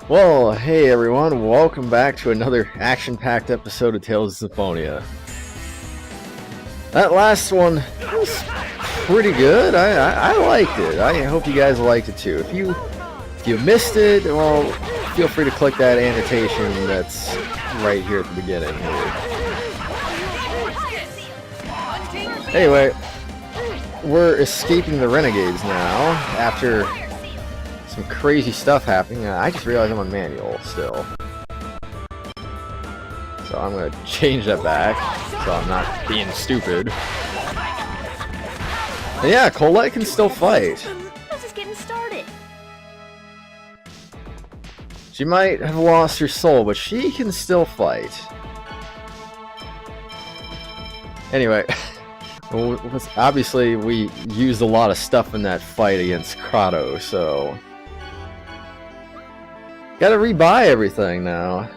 Well, hey everyone, welcome back to another action-packed episode of Tales of Symphonia. That last one was pretty good. I liked it. I hope you guys liked it too. If you missed it, well, feel free to click that annotation that's right here at the beginning here. Anyway, we're escaping the Renegades now after some crazy stuff happening. I just realized I'm on manual still. So I'm going to change that back so I'm not being stupid. And yeah, Colette can still fight. This is getting started. She might have lost her soul, but she can still fight. Anyway, obviously we used a lot of stuff in that fight against Kratos, so gotta rebuy everything now.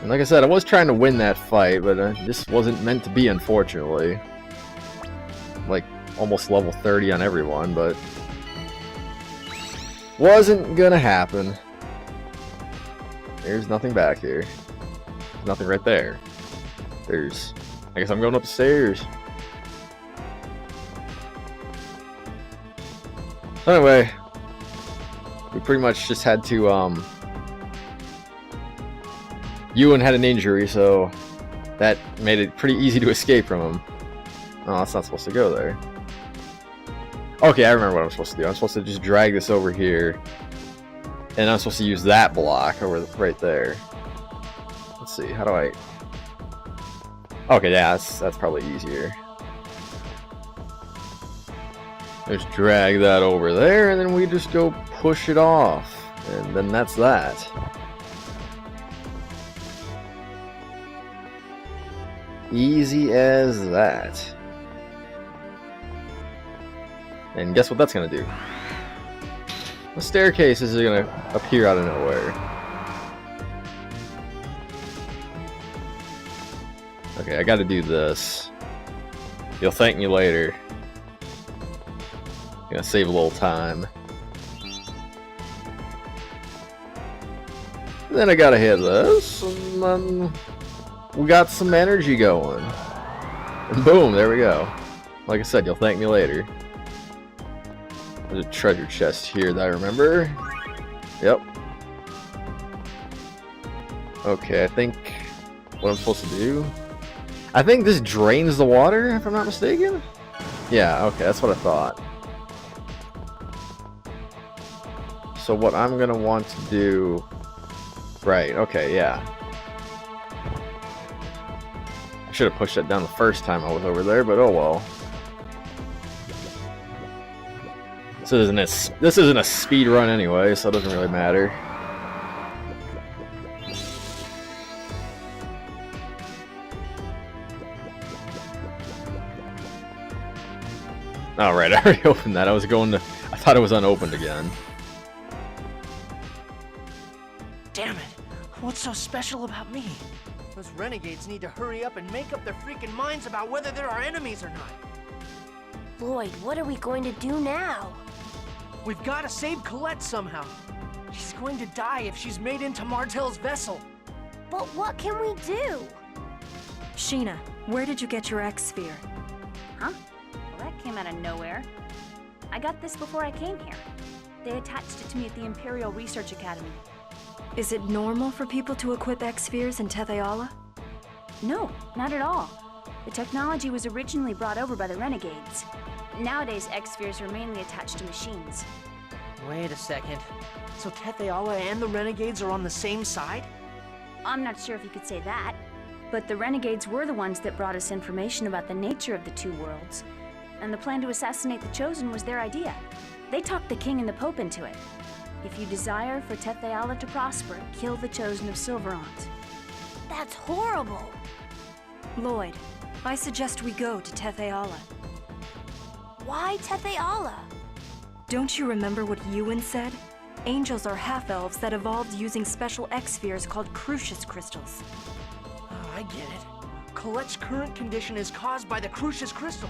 And like I said, I was trying to win that fight, but this wasn't meant to be, unfortunately. Like, almost level 30 on everyone, but wasn't gonna happen. There's nothing back here. There's nothing right there. I guess I'm going upstairs. So anyway, we pretty much just had to, Ewan had an injury, so that made it pretty easy to escape from him. Oh, that's not supposed to go there. Okay, I remember what I'm supposed to do. I'm supposed to just drag this over here, and I'm supposed to use that block over right there. Let's see, how do I... Okay, yeah, that's probably easier. Just drag that over there, and then we just go push it off. And then that's that. Easy as that. And guess what that's gonna do? The staircases are gonna appear out of nowhere. Okay, I gotta do this. You'll thank me later. Gonna save a little time. And then I gotta hit this, and then we got some energy going. And boom, there we go. Like I said, you'll thank me later. There's a treasure chest here that I remember. Yep. Okay, I think what I'm supposed to do... I think this drains the water, if I'm not mistaken? Yeah, okay, that's what I thought. So what I'm gonna want to do... Right, okay, yeah. I should have pushed that down the first time I was over there, but oh well. This isn't a speed run anyway, so it doesn't really matter. Alright, I already opened that. I thought it was unopened again. Damn it! What's so special about me? Those renegades need to hurry up and make up their freaking minds about whether they're our enemies or not. Lloyd, what are we going to do now? We've got to save Colette somehow. She's going to die if she's made into Martell's vessel. But what can we do? Sheena, where did you get your X-Sphere? Huh? Well, that came out of nowhere. I got this before I came here. They attached it to me at the Imperial Research Academy. Is it normal for people to equip X-Spheres in Tethe'alla? No, not at all. The technology was originally brought over by the Renegades. Nowadays, X-Spheres are mainly attached to machines. Wait a second. So Tethe'alla and the Renegades are on the same side? I'm not sure if you could say that, but the Renegades were the ones that brought us information about the nature of the two worlds, and the plan to assassinate the Chosen was their idea. They talked the King and the Pope into it. If you desire for Tethe'alla to prosper, kill the Chosen of Silverant. That's horrible. Lloyd, I suggest we go to Tethe'alla. Why Tethe'alla? Don't you remember what Ewan said? Angels are half-elves that evolved using special X-Spheres called Crucius crystals. Oh, I get it. Colette's current condition is caused by the Crucius crystal.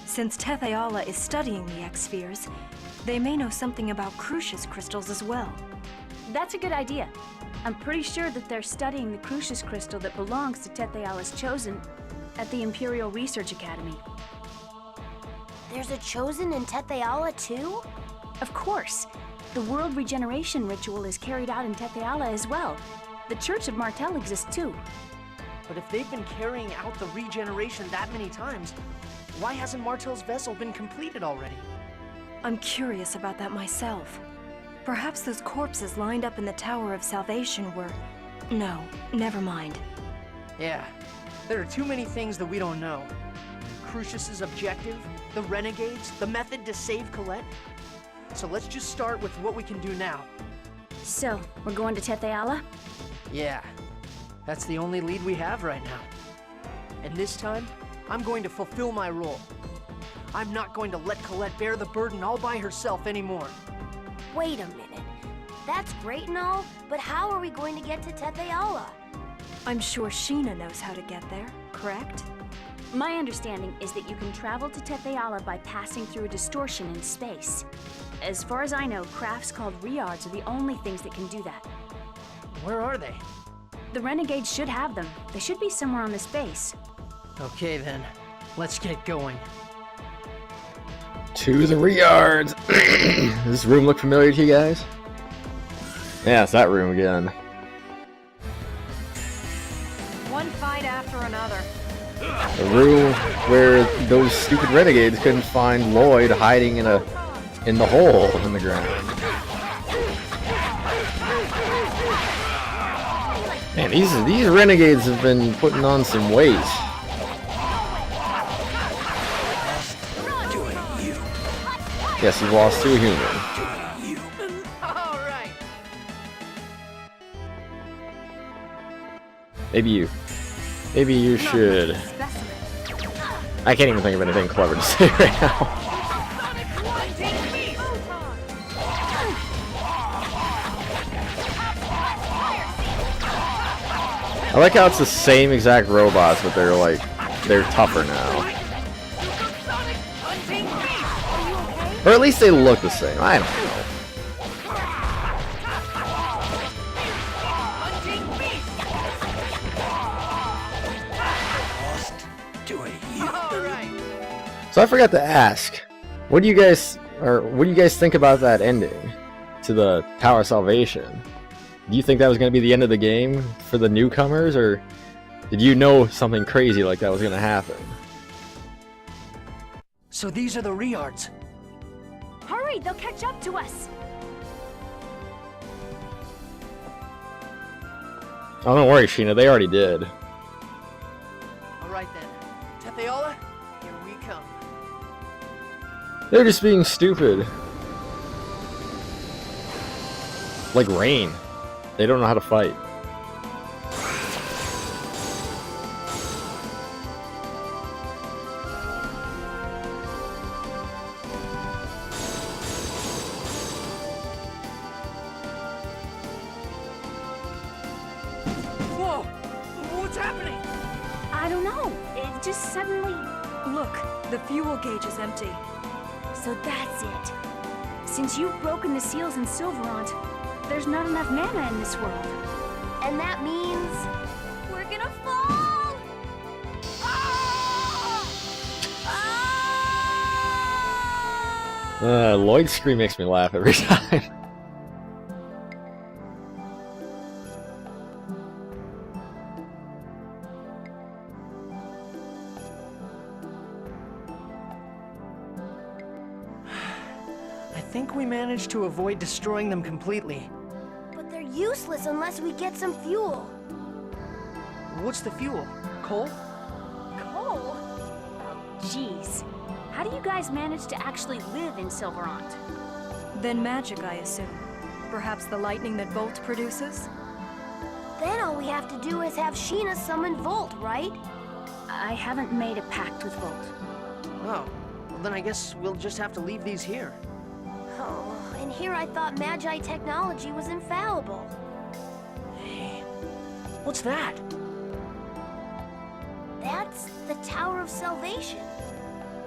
Since Tethe'alla is studying the X-Spheres, they may know something about Crucius crystals as well. That's a good idea. I'm pretty sure that they're studying the Crucius crystal that belongs to Tethe'alla's Chosen at the Imperial Research Academy. There's a chosen in Tethe'alla too? Of course. The world regeneration ritual is carried out in Tethe'alla as well. The Church of Martel exists too. But if they've been carrying out the regeneration that many times, why hasn't Martel's vessel been completed already? I'm curious about that myself. Perhaps those corpses lined up in the Tower of Salvation were... No, never mind. Yeah, there are too many things that we don't know. Crucius's objective, the Renegades, the method to save Colette. So let's just start with what we can do now. So, we're going to Tethe'alla? Yeah, that's the only lead we have right now. And this time, I'm going to fulfill my role. I'm not going to let Colette bear the burden all by herself anymore. Wait a minute. That's great and all, but how are we going to get to Tethe'alla? I'm sure Sheena knows how to get there, correct? My understanding is that you can travel to Tethe'alla by passing through a distortion in space. As far as I know, crafts called Riards are the only things that can do that. Where are they? The Renegades should have them. They should be somewhere on this base. Okay then, let's get going. To the Riards! Does this room look familiar to you guys? Yeah, it's that room again. One fight after another. The room where those stupid renegades couldn't find Lloyd hiding in the hole in the ground. Man, these renegades have been putting on some weight. Yes, he lost to a human. All right. Maybe you should. I can't even think of anything clever to say right now. I like how it's the same exact robots, but they're tougher now. Or at least they look the same. I don't know. So I forgot to ask, what do you guys think about that ending to the Tower of Salvation? Do you think that was going to be the end of the game for the newcomers, or did you know something crazy like that was going to happen? So these are the Riards. Hurry, they'll catch up to us. Oh, don't worry, Sheena, they already did. All right then, Tethe'alla, here we come. They're just being stupid. Like Rain. They don't know how to fight. Whoa! What's happening? I don't know. It just suddenly... Look, the fuel gauge is empty. So that's it. Since you've broken the seals in Silverant, there's not enough mana in this world. And that means we're gonna fall! Ah! Lloyd's scream makes me laugh every time. I think we managed to avoid destroying them completely. But they're useless unless we get some fuel. What's the fuel? Coal? Coal? Jeez. How do you guys manage to actually live in Silverant? Then magic, I assume. Perhaps the lightning that Volt produces? Then all we have to do is have Sheena summon Volt, right? I haven't made a pact with Volt. Oh, well then I guess we'll just have to leave these here. Oh, and here I thought Magi technology was infallible. Hey, what's that? That's the Tower of Salvation.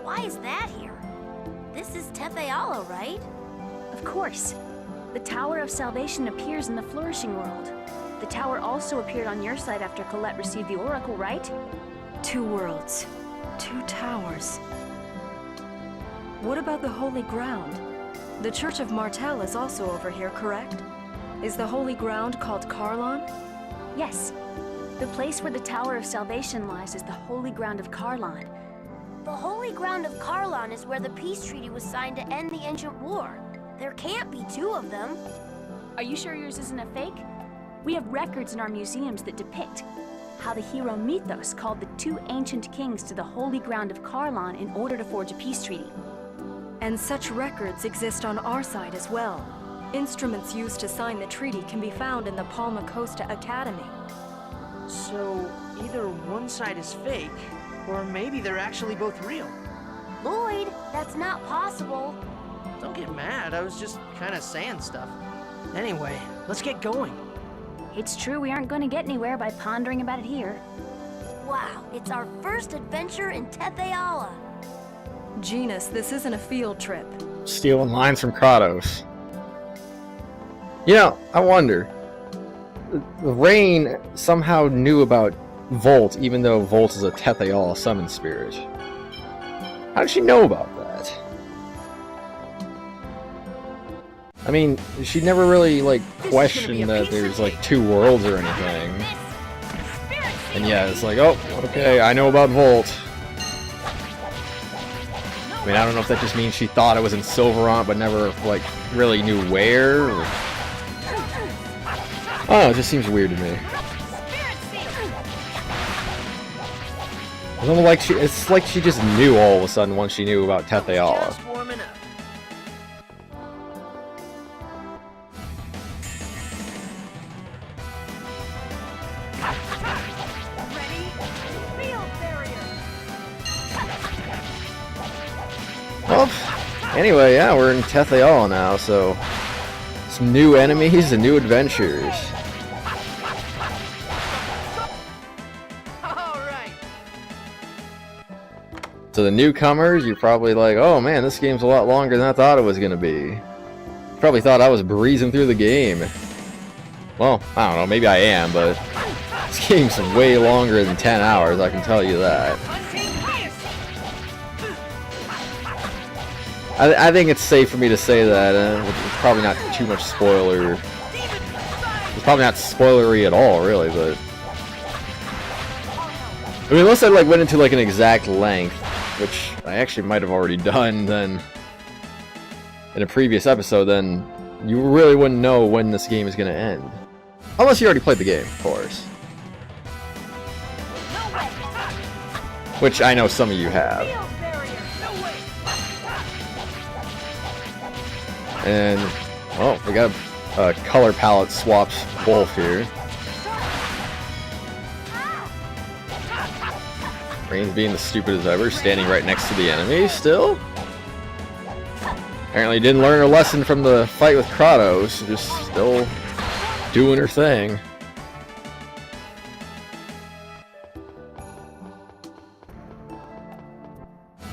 Why is that here? This is Tethe'alla, right? Of course. The Tower of Salvation appears in the Flourishing World. The tower also appeared on your side after Colette received the Oracle, right? 2 worlds. 2 towers. What about the Holy Ground? The Church of Martel is also over here, correct? Is the Holy Ground called Carlon? Yes. The place where the Tower of Salvation lies is the Holy Ground of Carlon. The Holy Ground of Carlon is where the peace treaty was signed to end the ancient war. There can't be 2 of them. Are you sure yours isn't a fake? We have records in our museums that depict how the hero Mythos called the 2 ancient kings to the Holy Ground of Carlon in order to forge a peace treaty. And such records exist on our side as well. Instruments used to sign the treaty can be found in the Palma Costa Academy. So, either one side is fake, or maybe they're actually both real. Lloyd, that's not possible. Don't get mad, I was just kind of saying stuff. Anyway, let's get going. It's true we aren't going to get anywhere by pondering about it here. Wow, it's our first adventure in Tethe'alla. Genus, this isn't a field trip. Stealing lines from Kratos. You know, I wonder. Rain somehow knew about Volt, even though Volt is a Tethe'alla summon spirit. How did she know about that? I mean, she never really, like, questioned that there's, like, 2 worlds or anything. And yeah, it's like, oh, okay, I know about Volt. I mean, I don't know if that just means she thought it was in Silverant, but never, like, really knew where. Or... Oh, it just seems weird to me. It's like she just knew all of a sudden once she knew about Tethe'alla. Just warming up. Well, anyway, yeah, we're in Tethe'alla now, so some new enemies and new adventures. So the newcomers, you're probably like, oh man, this game's a lot longer than I thought it was gonna be. You probably thought I was breezing through the game. Well, I don't know, maybe I am, but this game's way longer than 10 hours, I can tell you that. I think it's safe for me to say that. It's probably not too much spoiler. It's probably not spoilery at all, really, but... I mean, unless I like went into like an exact length, which I actually might have already done then in a previous episode, then you really wouldn't know when this game is going to end. Unless you already played the game, of course. Which I know some of you have. And, well, we got a color palette swaps wolf here. Rain's being the stupid as ever, standing right next to the enemy still. Apparently didn't learn her lesson from the fight with Kratos, just still doing her thing.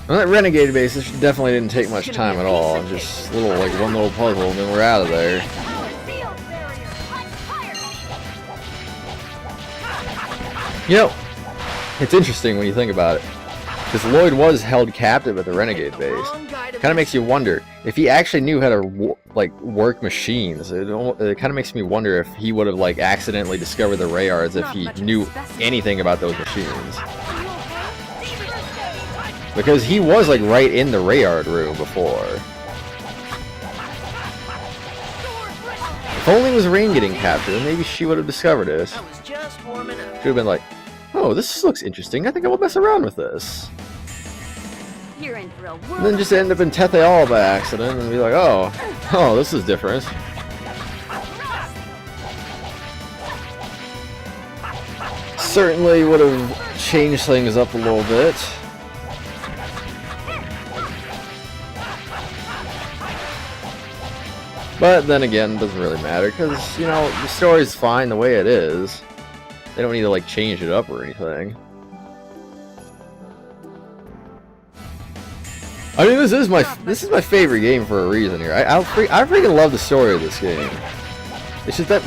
On that Renegade base, this definitely didn't take much time at all. Just one little puzzle, and then we're out of there. You know, it's interesting when you think about it, because Lloyd was held captive at the Renegade base. Kind of makes you wonder if he actually knew how to work machines. It kind of makes me wonder if he would have like accidentally discovered the Rayards if he knew anything about those machines. Because he was like right in the Rayard room before. If only it was Rain getting captured, then maybe she would have discovered this. Should have been like, oh, this looks interesting. I think I will mess around with this. You're in for a And then just end up in Tethe'alla by accident and be like, oh, this is different. Certainly would have changed things up a little bit. But then again, it doesn't really matter, because, you know, the story's fine the way it is. They don't need to, like, change it up or anything. I mean, this is my favorite game for a reason here. I freaking love the story of this game. It's just that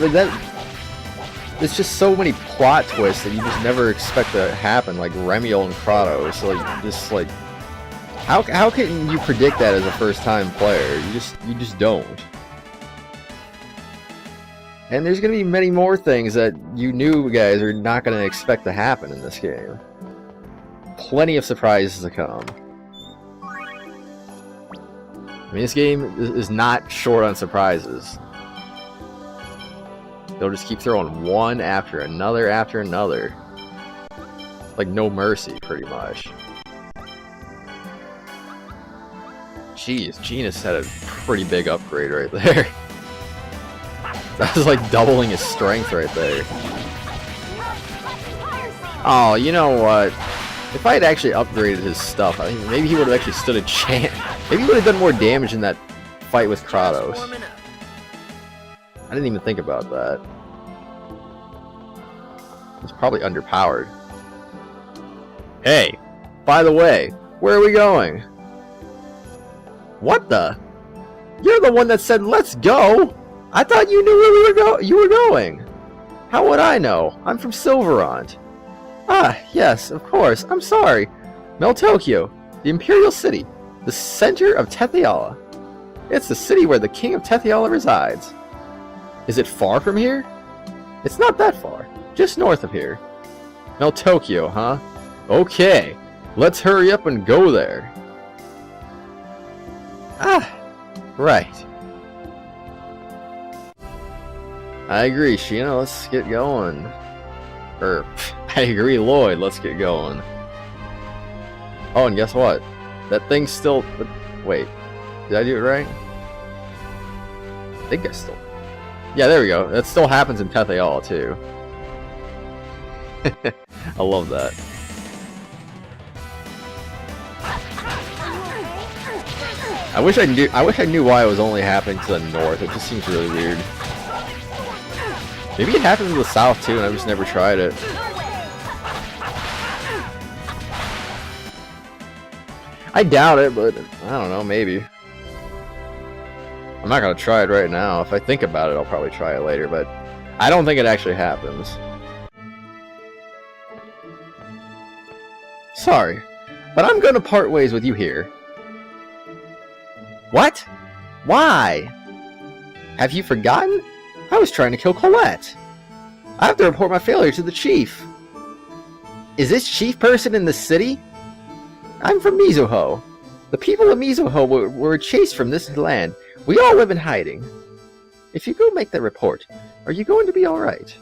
there's just so many plot twists that you just never expect to happen, like Remiel and Kratos. Like, just like, how can you predict that as a first-time player? You just don't. And there's gonna be many more things that you new guys are not gonna expect to happen in this game. Plenty of surprises to come. I mean, this game is not short on surprises. They'll just keep throwing one after another. Like no mercy, pretty much. Jeez, Genis had a pretty big upgrade right there. That was like doubling his strength right there. Oh, you know what? If I had actually upgraded his stuff, I think maybe he would have actually stood a chance. Maybe he would have done more damage in that fight with Kratos. I didn't even think about that. It's probably underpowered. Hey, by the way, where are we going? What the? You're the one that said let's go. I thought you knew where you were going. How would I know? I'm from Silverant. Ah, yes, of course. I'm sorry. Meltokyo, the Imperial City, the center of Tethe'alla. It's the city where the King of Tethe'alla resides. Is it far from here? It's not that far. Just north of here. Meltokyo, huh? Okay. Let's hurry up and go there. Ah, right. I agree, Sheena. Let's get going. I agree, Lloyd. Let's get going. Oh, and guess what? That thing's still... Wait. Did I do it right? I think I still... Yeah, there we go. That still happens in Tethe'alla, too. I love that. I wish I knew why it was only happening to the north. It just seems really weird. Maybe it happens in the south too, and I've just never tried it. I doubt it, but I don't know, maybe. I'm not gonna try it right now. If I think about it, I'll probably try it later, but I don't think it actually happens. Sorry, but I'm gonna part ways with you here. What? Why? Have you forgotten? I was trying to kill Colette. I have to report my failure to the chief. Is this chief person in the city? I'm from Mizuho. The people of Mizuho were chased from this land. We all live in hiding. If you go make that report, are you going to be alright?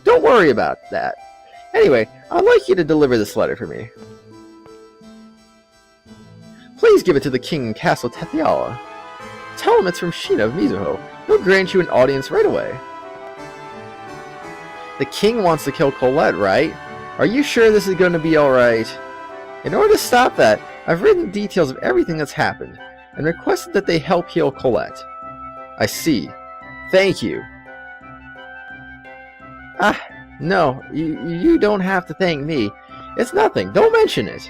Don't worry about that. Anyway, I'd like you to deliver this letter for me. Please give it to the king in Castle Tethe'alla. Tell him it's from Sheena of Mizuho. He'll grant you an audience right away. The king wants to kill Colette, right? Are you sure this is going to be alright? In order to stop that, I've written details of everything that's happened, and requested that they help heal Colette. I see. Thank you. Ah, no, you don't have to thank me. It's nothing. Don't mention it.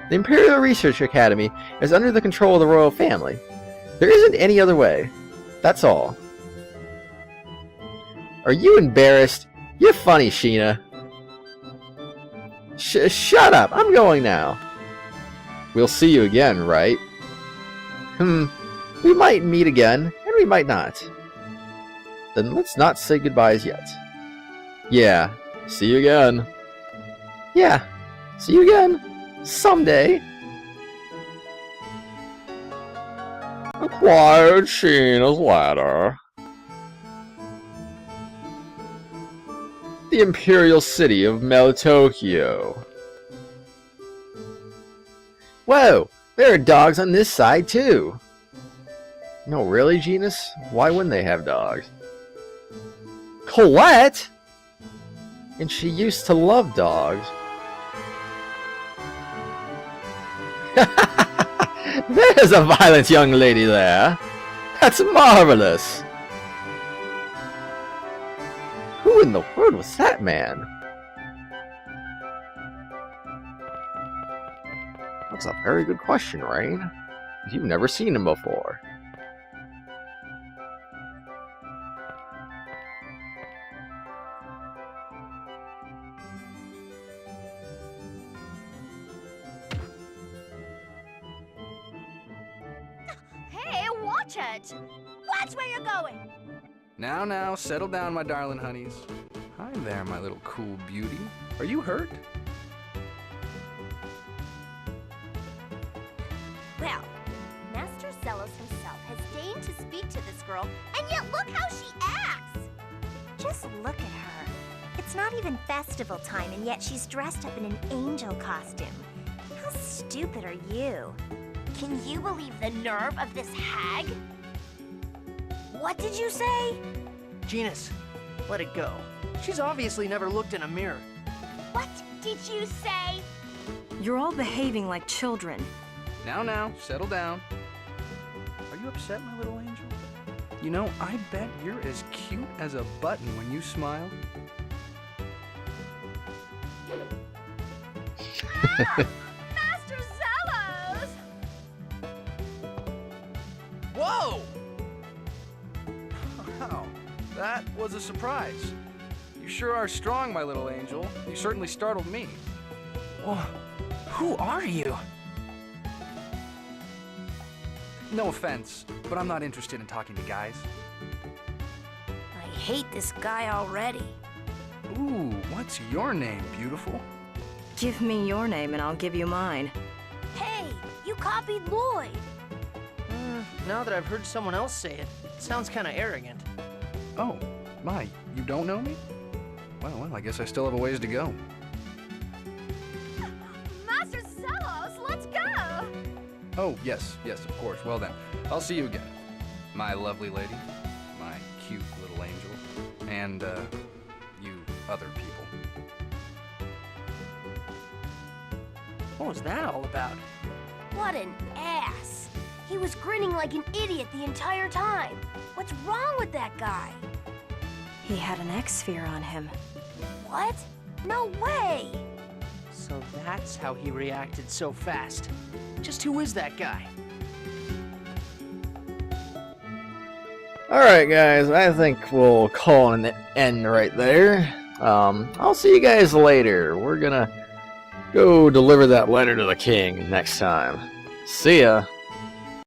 The Imperial Research Academy is under the control of the royal family. There isn't any other way. That's all. Are you embarrassed? You're funny, Sheena. Shut up! I'm going now. We'll see you again, right? We might meet again, and we might not. Then let's not say goodbyes yet. Yeah, see you again. Yeah, see you again. Someday. Acquired Sheena's ladder. The Imperial City of Meltokyo. Whoa! There are dogs on this side too! No, really, Genis? Why wouldn't they have dogs? Colette? And she used to love dogs. There's a violent young lady there! That's marvelous! Who in the world was that man? That's a very good question, Rain. You've never seen him before. Hey, watch it! Watch where you're going! Now, settle down, my darling honeys. Hi there, my little cool beauty. Are you hurt? Well, Master Zelos himself has deigned to speak to this girl, and yet look how she acts! Just look at her. It's not even festival time, and yet she's dressed up in an angel costume. How stupid are you? Can you believe the nerve of this hag? What did you say? Genus, let it go. She's obviously never looked in a mirror. What did you say? You're all behaving like children. Now, settle down. Are you upset, my little angel? You know, I bet you're as cute as a button when you smile. Master Zelos! Whoa! Wow, that was a surprise. You sure are strong, my little angel. You certainly startled me. Whoa, who are you? No offense, but I'm not interested in talking to guys. I hate this guy already. Ooh, what's your name, beautiful? Give me your name and I'll give you mine. Hey, you copied Lloyd. Now that I've heard someone else say it, it sounds kind of arrogant. Oh, my, you don't know me? Well, I guess I still have a ways to go. Master Zelos, let's go! Oh, yes, of course. Well then, I'll see you again. My lovely lady, my cute little angel, and, you other people. What was that all about? What an ass! He was grinning like an idiot the entire time. What's wrong with that guy? He had an X-sphere on him. What? No way! So that's how he reacted so fast. Just who is that guy? Alright guys, I think we'll call an end right there. I'll see you guys later. We're gonna go deliver that letter to the king next time. See ya!